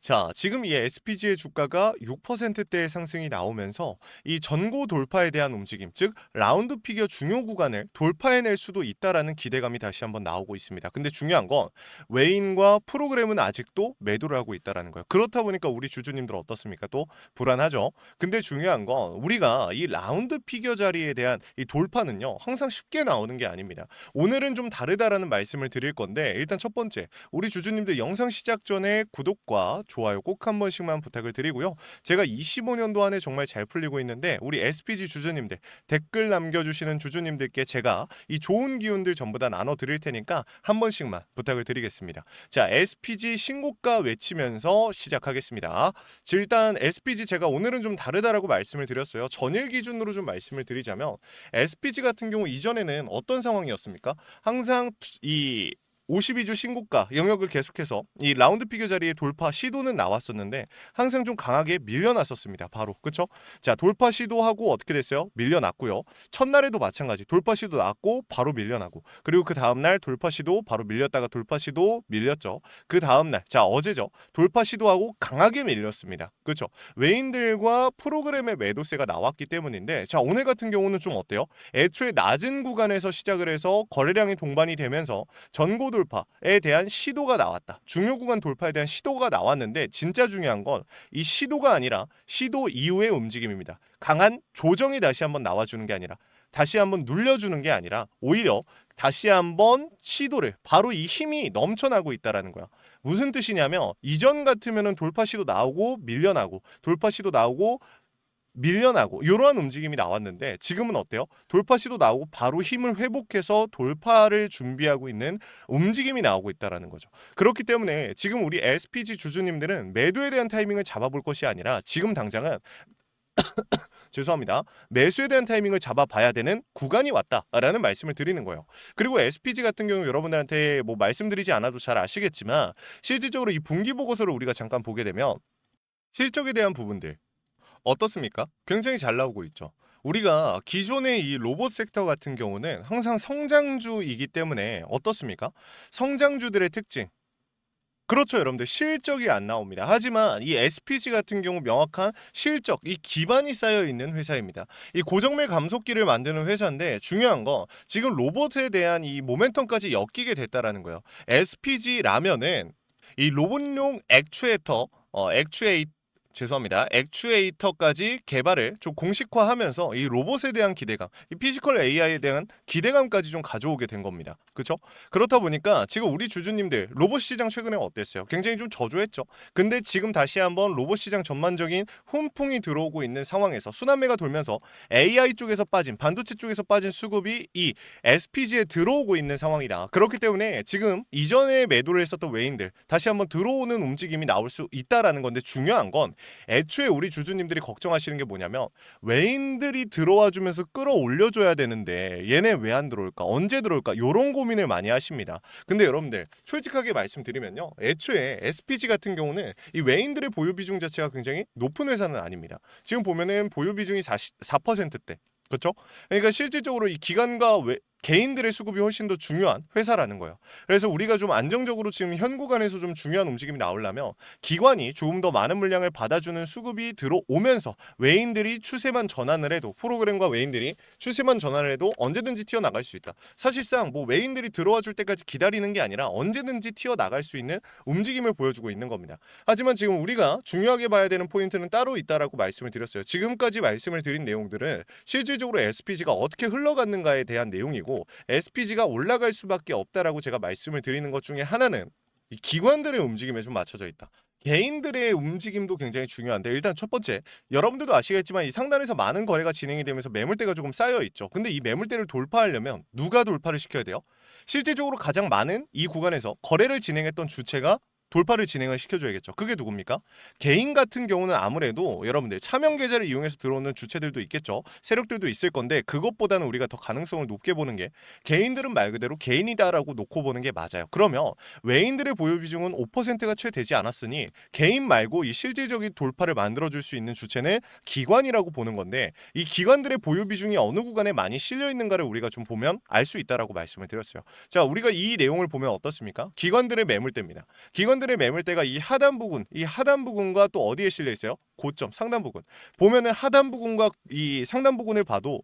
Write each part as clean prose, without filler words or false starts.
자, 지금 이 SPG의 주가가 6%대의 상승이 나오면서 이 전고 돌파에 대한 움직임, 즉 라운드 피겨 중요 구간을 돌파해낼 수도 있다라는 기대감이 다시 한번 나오고 있습니다. 근데 중요한 건 외인과 프로그램은 아직도 매도를 하고 있다라는 거예요. 그렇다 보니까 우리 주주님들 어떻습니까? 또 불안하죠. 근데 중요한 건 우리가 이 라운드 피겨 자리에 대한 이 돌파는요, 항상 쉽게 나오는 게 아닙니다. 오늘은 좀 다르다라는 말씀을 드릴 건데, 일단 첫 번째, 우리 주주님들 영상 시작 전에 구독과 좋아요 꼭 한 번씩만 부탁을 드리고요. 제가 25년도 안에 정말 잘 풀리고 있는데 우리 SPG 주주님들 댓글 남겨주시는 주주님들께 제가 이 좋은 기운들 전부 다 나눠 드릴 테니까 한 번씩만 부탁을 드리겠습니다. 자, SPG 신고가 외치면서 시작하겠습니다. 일단 SPG 제가 오늘은 좀 다르다라고 말씀을 드렸어요. 전일 기준으로 좀 말씀을 드리자면 SPG 같은 경우 이전에는 어떤 상황이었습니까? 항상 이 52주 신고가 영역을 계속해서 이 라운드 피겨 자리에 돌파 시도는 나왔었는데 항상 좀 강하게 밀려났었습니다. 바로 그쵸? 자, 돌파 시도하고 어떻게 됐어요? 밀려났고요. 첫날에도 마찬가지 돌파 시도 나왔고 바로 밀려나고, 그리고 그 다음날 돌파 시도 바로 밀렸다가 돌파 시도 밀렸죠. 그 다음날, 자 어제죠, 돌파 시도하고 강하게 밀렸습니다. 그쵸? 외인들과 프로그램의 매도세가 나왔기 때문인데, 자 오늘 같은 경우는 좀 어때요? 애초에 낮은 구간에서 시작을 해서 거래량이 동반이 되면서 전고 돌파에 대한 시도가 나왔다. 중요 구간 돌파에 대한 시도가 나왔는데, 진짜 중요한 건 이 시도가 아니라 시도 이후의 움직임입니다. 강한 조정이 다시 한번 나와주는 게 아니라, 다시 한번 눌려주는 게 아니라, 오히려 다시 한번 시도를, 바로 이 힘이 넘쳐나고 있다라는 거야. 무슨 뜻이냐면, 이전 같으면은 돌파 시도 나오고 밀려나고, 돌파 시도 나오고 밀려나고 이러한 움직임이 나왔는데, 지금은 어때요? 돌파 시도 나오고 바로 힘을 회복해서 돌파를 준비하고 있는 움직임이 나오고 있다라는 거죠. 그렇기 때문에 지금 우리 SPG 주주님들은 매도에 대한 타이밍을 잡아볼 것이 아니라, 지금 당장은 죄송합니다, 매수에 대한 타이밍을 잡아봐야 되는 구간이 왔다라는 말씀을 드리는 거예요. 그리고 SPG 같은 경우 여러분들한테 뭐 말씀드리지 않아도 잘 아시겠지만, 실질적으로 이 분기 보고서를 우리가 잠깐 보게 되면 실적에 대한 부분들 어떻습니까? 굉장히 잘 나오고 있죠. 우리가 기존의 이 로봇 섹터 같은 경우는 항상 성장주이기 때문에 어떻습니까? 성장주들의 특징. 그렇죠, 여러분들. 실적이 안 나옵니다. 하지만 이 SPG 같은 경우 명확한 실적, 이 기반이 쌓여 있는 회사입니다. 이 고정밀 감속기를 만드는 회사인데, 중요한 건 지금 로봇에 대한 이 모멘텀까지 엮이게 됐다라는 거예요. SPG라면은 이 로봇용 액추에이터까지 개발을 좀 공식화하면서 이 로봇에 대한 기대감, 이 피지컬 AI에 대한 기대감까지 좀 가져오게 된 겁니다. 그렇죠? 그렇다 보니까 지금 우리 주주님들 로봇 시장 최근에 어땠어요? 굉장히 좀 저조했죠. 근데 지금 다시 한번 로봇 시장 전반적인 훈풍이 들어오고 있는 상황에서 순환매가 돌면서 AI 쪽에서 빠진, 반도체 쪽에서 빠진 수급이 이 SPG에 들어오고 있는 상황이다. 그렇기 때문에 지금 이전에 매도를 했었던 외인들 다시 한번 들어오는 움직임이 나올 수 있다라는 건데, 중요한 건 애초에 우리 주주님들이 걱정하시는 게 뭐냐면, 외인들이 들어와 주면서 끌어올려줘야 되는데 얘네 왜 안 들어올까, 언제 들어올까, 이런 고민을 많이 하십니다. 근데 여러분들 솔직하게 말씀드리면요, 애초에 SPG 같은 경우는 이 외인들의 보유 비중 자체가 굉장히 높은 회사는 아닙니다. 지금 보면은 보유 비중이 4%대, 그렇죠? 그러니까 실질적으로 이 기관과 개인들의 수급이 훨씬 더 중요한 회사라는 거예요. 그래서 우리가 좀 안정적으로 지금 현 구간에서 좀 중요한 움직임이 나오려면 기관이 조금 더 많은 물량을 받아주는 수급이 들어오면서 외인들이 추세만 전환을 해도, 프로그램과 외인들이 추세만 전환을 해도 언제든지 튀어나갈 수 있다. 사실상 뭐 외인들이 들어와 줄 때까지 기다리는 게 아니라 언제든지 튀어나갈 수 있는 움직임을 보여주고 있는 겁니다. 하지만 지금 우리가 중요하게 봐야 되는 포인트는 따로 있다라고 말씀을 드렸어요. 지금까지 말씀을 드린 내용들은 실질적으로 SPG가 어떻게 흘러갔는가에 대한 내용이고, SPG가 올라갈 수밖에 없다라고 제가 말씀을 드리는 것 중에 하나는 이 기관들의 움직임에 좀 맞춰져 있다. 개인들의 움직임도 굉장히 중요한데, 일단 첫 번째, 여러분들도 아시겠지만 이 상단에서 많은 거래가 진행이 되면서 매물대가 조금 쌓여 있죠. 근데 이 매물대를 돌파하려면 누가 돌파를 시켜야 돼요? 실질적으로 가장 많은 이 구간에서 거래를 진행했던 주체가 돌파를 진행을 시켜줘야겠죠. 그게 누굽니까? 개인 같은 경우는 아무래도 여러분들 차명 계좌를 이용해서 들어오는 주체들도 있겠죠. 세력들도 있을 건데, 그것보다는 우리가 더 가능성을 높게 보는 게, 개인들은 말 그대로 개인이다라고 놓고 보는 게 맞아요. 그러면 외인들의 보유 비중은 5%가 채 되지 않았으니 개인 말고 이 실질적인 돌파를 만들어줄 수 있는 주체는 기관이라고 보는 건데, 이 기관들의 보유 비중이 어느 구간에 많이 실려 있는가를 우리가 좀 보면 알 수 있다라고 말씀을 드렸어요. 자, 우리가 이 내용을 보면 어떻습니까? 기관들의 매물대입니다. 기관들의 기관들의 매물대가 이 하단 부분과 또 어디에 실려 있어요? 고점 상단 부분. 보면은 하단 부분과 이 상단 부분을 봐도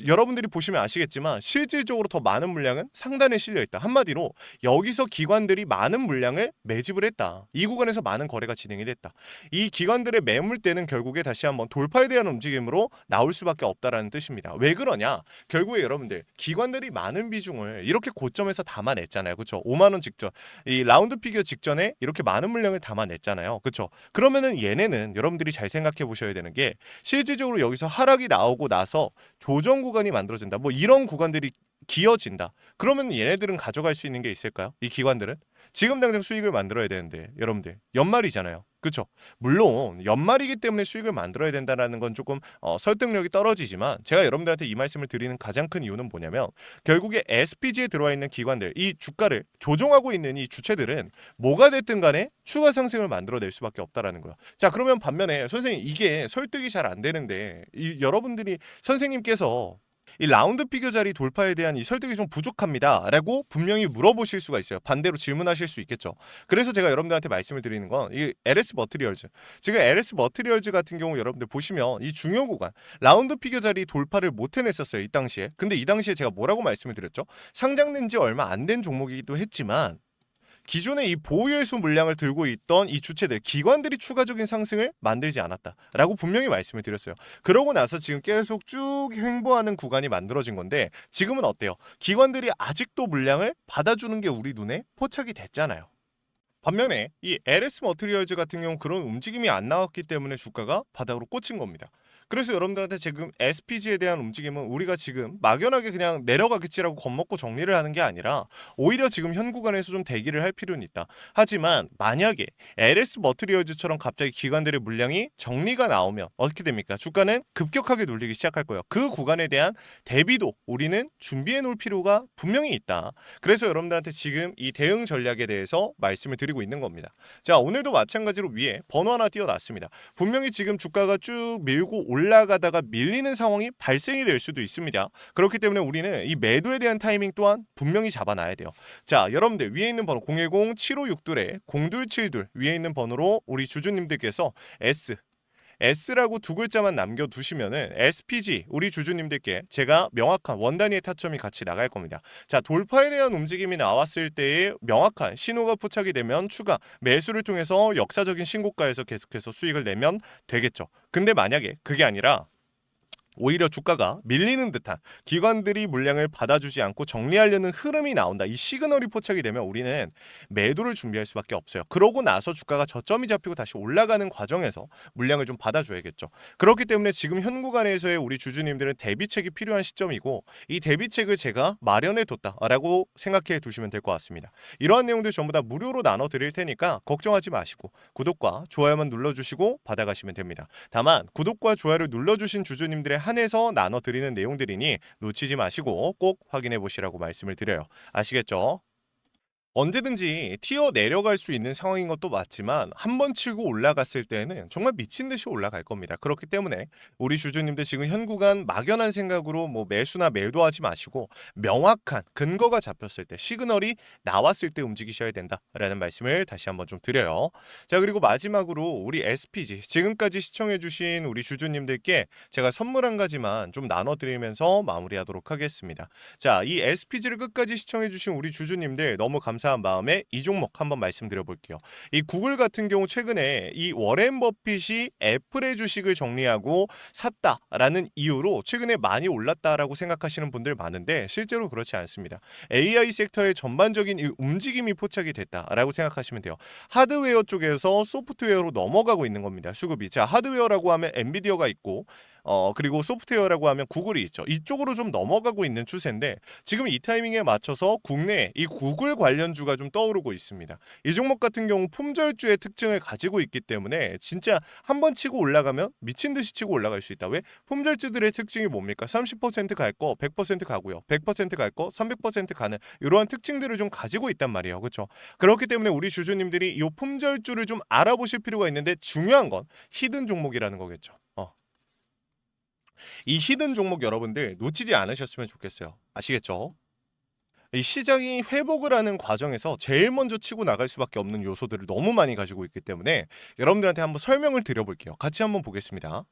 여러분들이 보시면 아시겠지만 실질적으로 더 많은 물량은 상단에 실려 있다. 한마디로 여기서 기관들이 많은 물량을 매집을 했다. 이 구간에서 많은 거래가 진행이 됐다. 이 기관들의 매물대는 결국에 다시 한번 돌파에 대한 움직임으로 나올 수밖에 없다라는 뜻입니다. 왜 그러냐? 결국에 여러분들 기관들이 많은 비중을 이렇게 고점에서 담아냈잖아요. 그렇죠? 5만 원 직전 이 라운드 피겨 직전에 이렇게 많은 물량을 담아냈잖아요. 그렇죠? 그러면은 얘네는 여러분들이 잘 생각해 보셔야 되는 게 실질적으로 여기서 하락이 나오고 나서 조정 구간이 만들어진다. 뭐 이런 구간들이 기어진다. 그러면 얘네들은 가져갈 수 있는 게 있을까요? 이 기관들은 지금 당장 수익을 만들어야 되는데 여러분들 연말이잖아요. 그렇죠? 물론 연말이기 때문에 수익을 만들어야 된다는 건 조금 설득력이 떨어지지만 제가 여러분들한테 이 말씀을 드리는 가장 큰 이유는 뭐냐면 결국에 SPG에 들어와 있는 기관들 이 주가를 조종하고 있는 이 주체들은 뭐가 됐든 간에 추가 상승을 만들어낼 수밖에 없다라는 거예요. 자 그러면 반면에 선생님 이게 설득이 잘 안 되는데 여러분들이 선생님께서 이 라운드 피겨 자리 돌파에 대한 이 설득이 좀 부족합니다 라고 분명히 물어보실 수가 있어요. 반대로 질문하실 수 있겠죠. 그래서 제가 여러분들한테 말씀을 드리는 건 이 LS 머티리얼즈 지금 LS 머티리얼즈 같은 경우 여러분들 보시면 이 중요 구간 라운드 피겨 자리 돌파를 못 해냈었어요. 이 당시에. 근데 이 당시에 제가 뭐라고 말씀을 드렸죠? 상장된 지 얼마 안 된 종목이기도 했지만 기존의 이 보유예수 물량을 들고 있던 이 주체들, 기관들이 추가적인 상승을 만들지 않았다라고 분명히 말씀을 드렸어요. 그러고 나서 지금 계속 쭉 횡보하는 구간이 만들어진 건데 지금은 어때요? 기관들이 아직도 물량을 받아주는 게 우리 눈에 포착이 됐잖아요. 반면에 이 LS 머티리얼즈 같은 경우 그런 움직임이 안 나왔기 때문에 주가가 바닥으로 꽂힌 겁니다. 그래서 여러분들한테 지금 SPG에 대한 움직임은 우리가 지금 막연하게 그냥 내려가겠지라고 겁먹고 정리를 하는 게 아니라 오히려 지금 현 구간에서 좀 대기를 할 필요는 있다. 하지만 만약에 LS 머티리얼즈처럼 갑자기 기관들의 물량이 정리가 나오면 어떻게 됩니까? 주가는 급격하게 눌리기 시작할 거예요. 그 구간에 대한 대비도 우리는 준비해 놓을 필요가 분명히 있다. 그래서 여러분들한테 지금 이 대응 전략에 대해서 말씀을 드리고 있는 겁니다. 자, 오늘도 마찬가지로 위에 번호 하나 띄워놨습니다. 분명히 지금 주가가 쭉 밀고 올라가다가 밀리는 상황이 발생이 될 수도 있습니다. 그렇기 때문에 우리는 이 매도에 대한 타이밍 또한 분명히 잡아놔야 돼요. 자, 여러분들 위에 있는 번호 010-7562-0272 위에 있는 번호로 우리 주주님들께서 S라고 두 글자만 남겨두시면은 SPG 우리 주주님들께 제가 명확한 원 단위의 타점이 같이 나갈 겁니다. 자 돌파에 대한 움직임이 나왔을 때에 명확한 신호가 포착이 되면 추가 매수를 통해서 역사적인 신고가에서 계속해서 수익을 내면 되겠죠. 근데 만약에 그게 아니라 오히려 주가가 밀리는 듯한 기관들이 물량을 받아주지 않고 정리하려는 흐름이 나온다. 이 시그널이 포착이 되면 우리는 매도를 준비할 수밖에 없어요. 그러고 나서 주가가 저점이 잡히고 다시 올라가는 과정에서 물량을 좀 받아줘야겠죠. 그렇기 때문에 지금 현 구간에서의 우리 주주님들은 대비책이 필요한 시점이고 이 대비책을 제가 마련해 뒀다라고 생각해 두시면 될 것 같습니다. 이러한 내용들 전부 다 무료로 나눠 드릴 테니까 걱정하지 마시고 구독과 좋아요만 눌러주시고 받아가시면 됩니다. 다만 구독과 좋아요를 눌러주신 주주님들의 한해서 나눠드리는 내용들이니 놓치지 마시고 꼭 확인해 보시라고 말씀을 드려요. 아시겠죠? 언제든지 튀어 내려갈 수 있는 상황인 것도 맞지만 한 번 치고 올라갔을 때는 정말 미친 듯이 올라갈 겁니다. 그렇기 때문에 우리 주주님들 지금 현 구간 막연한 생각으로 뭐 매수나 매도하지 마시고 명확한 근거가 잡혔을 때 시그널이 나왔을 때 움직이셔야 된다라는 말씀을 다시 한번 좀 드려요. 자 그리고 마지막으로 우리 SPG 지금까지 시청해주신 우리 주주님들께 제가 선물 한 가지만 좀 나눠드리면서 마무리하도록 하겠습니다. 자 이 SPG를 끝까지 시청해주신 우리 주주님들 너무 감사합니다. 마음에 이 종목 한번 말씀드려 볼게요. 이 구글 같은 경우 최근에 이 워렌 버핏이 애플의 주식을 정리하고 샀다라는 이유로 최근에 많이 올랐다라고 생각하시는 분들 많은데 실제로 그렇지 않습니다. AI 섹터의 전반적인 이 움직임이 포착이 됐다라고 생각하시면 돼요. 하드웨어 쪽에서 소프트웨어로 넘어가고 있는 겁니다. 수급이. 자, 하드웨어라고 하면 엔비디아가 있고 그리고 소프트웨어라고 하면 구글이 있죠. 이쪽으로 좀 넘어가고 있는 추세인데 지금 이 타이밍에 맞춰서 국내에 이 구글 관련주가 좀 떠오르고 있습니다. 이 종목 같은 경우 품절주의 특징을 가지고 있기 때문에 진짜 한번 치고 올라가면 미친 듯이 치고 올라갈 수 있다. 왜? 품절주들의 특징이 뭡니까? 30%갈 거 100% 가고요. 100%갈 거 300% 가는 이러한 특징들을 좀 가지고 있단 말이에요. 그렇죠? 그렇기 때문에 우리 주주님들이 이 품절주를 좀 알아보실 필요가 있는데 중요한 건 히든 종목이라는 거겠죠. 이 히든 종목 여러분들 놓치지 않으셨으면 좋겠어요. 아시겠죠? 이 시장이 회복을 하는 과정에서 제일 먼저 치고 나갈 수밖에 없는 요소들을 너무 많이 가지고 있기 때문에 여러분들한테 한번 설명을 드려볼게요. 같이 한번 보겠습니다.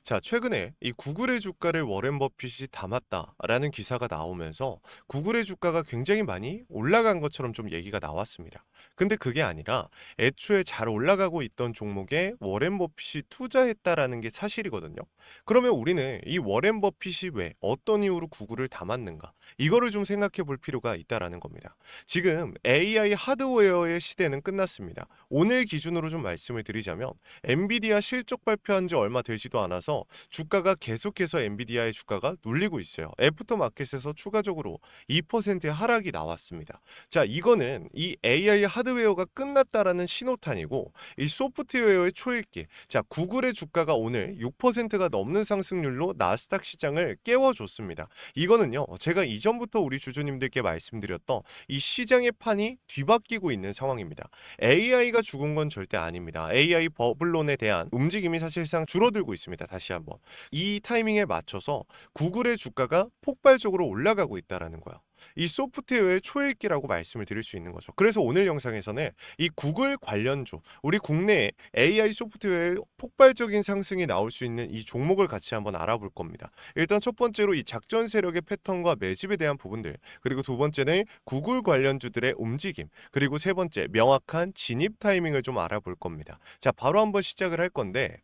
자, 최근에 이 구글의 주가를 워렌 버핏이 담았다라는 기사가 나오면서 구글의 주가가 굉장히 많이 올라간 것처럼 좀 얘기가 나왔습니다. 근데 그게 아니라 애초에 잘 올라가고 있던 종목에 워렌 버핏이 투자했다라는 게 사실이거든요. 그러면 우리는 이 워렌 버핏이 왜 어떤 이유로 구글을 담았는가? 이거를 좀 생각해 볼 필요가 있다라는 겁니다. 지금 AI 하드웨어의 시대는 끝났습니다. 오늘 기준으로 좀 말씀을 드리자면 엔비디아 실적 발표한 지 얼마 되지도 않아서 주가가 계속해서 엔비디아의 주가가 눌리고 있어요. 애프터마켓에서 추가적으로 2%의 하락이 나왔습니다. 자, 이거는 이 AI 하드웨어가 끝났다라는 신호탄이고 이 소프트웨어의 초읽기. 자, 구글의 주가가 오늘 6%가 넘는 상승률로 나스닥 시장을 깨워줬습니다. 이거는요, 제가 이전부터 우리 주주님들께 말씀드렸던 이 시장의 판이 뒤바뀌고 있는 상황입니다. AI가 죽은 건 절대 아닙니다. AI 버블론에 대한 움직임이 사실상 줄어들고 있습니다. 다시 한번 이 타이밍에 맞춰서 구글의 주가가 폭발적으로 올라가고 있다라는 거예요. 이 소프트웨어의 초읽기라고 말씀을 드릴 수 있는 거죠. 그래서 오늘 영상에서는 이 구글 관련주, 우리 국내에 AI 소프트웨어의 폭발적인 상승이 나올 수 있는 이 종목을 같이 한번 알아볼 겁니다. 일단 첫 번째로 이 작전 세력의 패턴과 매집에 대한 부분들, 그리고 두 번째는 구글 관련주들의 움직임, 그리고 세 번째 명확한 진입 타이밍을 좀 알아볼 겁니다. 자, 바로 한번 시작을 할 건데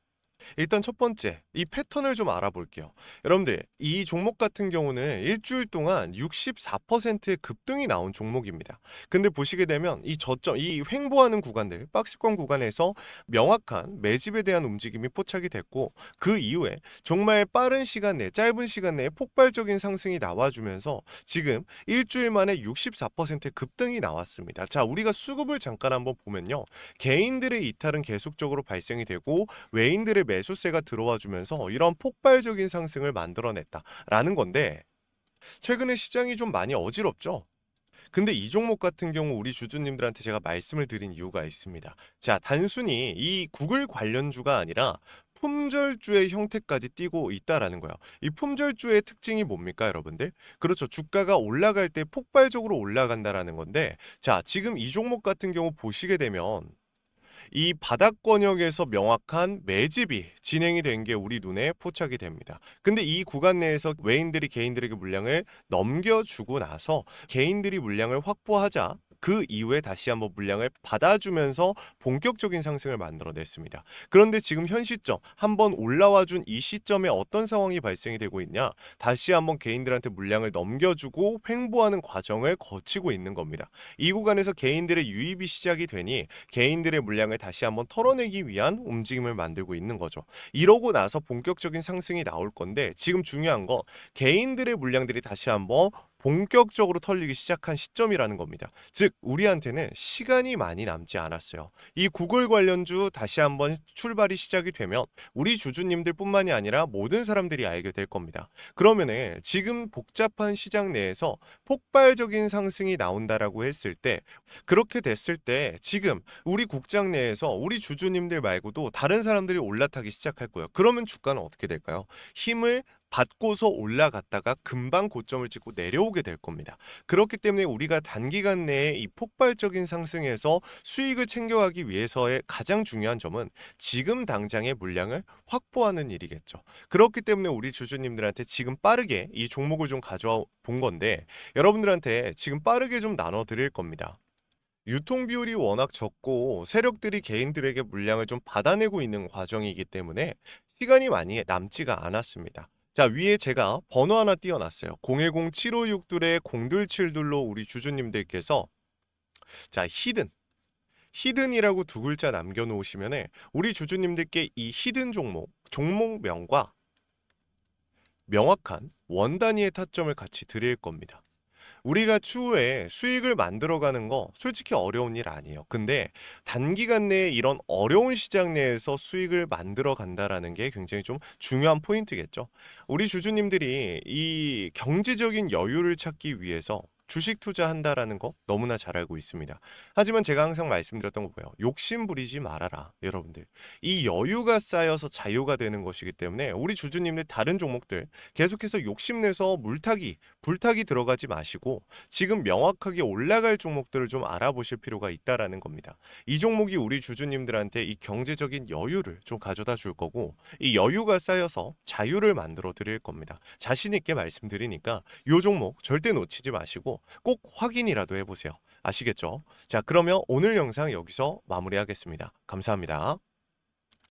일단 첫 번째, 이 패턴을 좀 알아볼게요. 여러분들, 이 종목 같은 경우는 일주일 동안 64%의 급등이 나온 종목입니다. 근데 보시게 되면 이 저점, 이 횡보하는 구간들, 박스권 구간에서 명확한 매집에 대한 움직임이 포착이 됐고 그 이후에 정말 빠른 시간 내, 짧은 시간 내에 폭발적인 상승이 나와주면서 지금 일주일 만에 64%의 급등이 나왔습니다. 자, 우리가 수급을 잠깐 한번 보면요. 개인들의 이탈은 계속적으로 발생이 되고 외인들의 매수세가 들어와 주면서 이런 폭발적인 상승을 만들어냈다라는 건데 최근에 시장이 좀 많이 어지럽죠? 근데 이 종목 같은 경우 우리 주주님들한테 제가 말씀을 드린 이유가 있습니다. 자, 단순히 이 구글 관련주가 아니라 품절주의 형태까지 띠고 있다라는 거예요. 이 품절주의 특징이 뭡니까, 여러분들? 그렇죠. 주가가 올라갈 때 폭발적으로 올라간다라는 건데, 자, 지금 이 종목 같은 경우 보시게 되면 이 바닥 권역에서 명확한 매집이 진행이 된 게 우리 눈에 포착이 됩니다. 근데 이 구간 내에서 외인들이 개인들에게 물량을 넘겨주고 나서 개인들이 물량을 확보하자 그 이후에 다시 한번 물량을 받아주면서 본격적인 상승을 만들어냈습니다. 그런데 지금 현 시점 한번 올라와준 이 시점에 어떤 상황이 발생이 되고 있냐? 다시 한번 개인들한테 물량을 넘겨주고 횡보하는 과정을 거치고 있는 겁니다. 이 구간에서 개인들의 유입이 시작이 되니 개인들의 물량을 다시 한번 털어내기 위한 움직임을 만들고 있는 거죠. 이러고 나서 본격적인 상승이 나올 건데 지금 중요한 건 개인들의 물량들이 다시 한번 본격적으로 털리기 시작한 시점이라는 겁니다. 즉 우리한테는 시간이 많이 남지 않았어요. 이 구글 관련주 다시 한번 출발이 시작이 되면 우리 주주님들 뿐만이 아니라 모든 사람들이 알게 될 겁니다. 그러면은 지금 복잡한 시장 내에서 폭발적인 상승이 나온다라고 했을 때 그렇게 됐을 때 지금 우리 국장 내에서 우리 주주님들 말고도 다른 사람들이 올라타기 시작할 거예요. 그러면 주가는 어떻게 될까요? 힘을 받고서 올라갔다가 금방 고점을 찍고 내려오게 될 겁니다. 그렇기 때문에 우리가 단기간 내에 이 폭발적인 상승에서 수익을 챙겨가기 위해서의 가장 중요한 점은 지금 당장의 물량을 확보하는 일이겠죠. 그렇기 때문에 우리 주주님들한테 지금 빠르게 이 종목을 좀 가져와 본 건데 여러분들한테 지금 빠르게 좀 나눠 드릴 겁니다. 유통 비율이 워낙 적고 세력들이 개인들에게 물량을 좀 받아내고 있는 과정이기 때문에 시간이 많이 남지가 않았습니다. 자, 위에 제가 번호 하나 띄워놨어요. 010-7562-0272로 우리 주주님들께서 자, 히든이라고 두 글자 남겨놓으시면 우리 주주님들께 이 히든 종목명과 명확한 원 단위의 타점을 같이 드릴 겁니다. 우리가 추후에 수익을 만들어가는 거 솔직히 어려운 일 아니에요. 근데 단기간 내에 이런 어려운 시장 내에서 수익을 만들어 간다라는 게 굉장히 좀 중요한 포인트겠죠. 우리 주주님들이 이 경제적인 여유를 찾기 위해서 주식 투자한다라는 거 너무나 잘 알고 있습니다. 하지만 제가 항상 말씀드렸던 거 뭐예요? 욕심 부리지 말아라, 여러분들. 이 여유가 쌓여서 자유가 되는 것이기 때문에 우리 주주님들 다른 종목들 계속해서 욕심내서 불타기 들어가지 마시고 지금 명확하게 올라갈 종목들을 좀 알아보실 필요가 있다라는 겁니다. 이 종목이 우리 주주님들한테 이 경제적인 여유를 좀 가져다 줄 거고 이 여유가 쌓여서 자유를 만들어 드릴 겁니다. 자신 있게 말씀드리니까 이 종목 절대 놓치지 마시고 꼭 확인이라도 해보세요. 아시겠죠? 자, 그러면 오늘 영상 여기서 마무리하겠습니다. 감사합니다.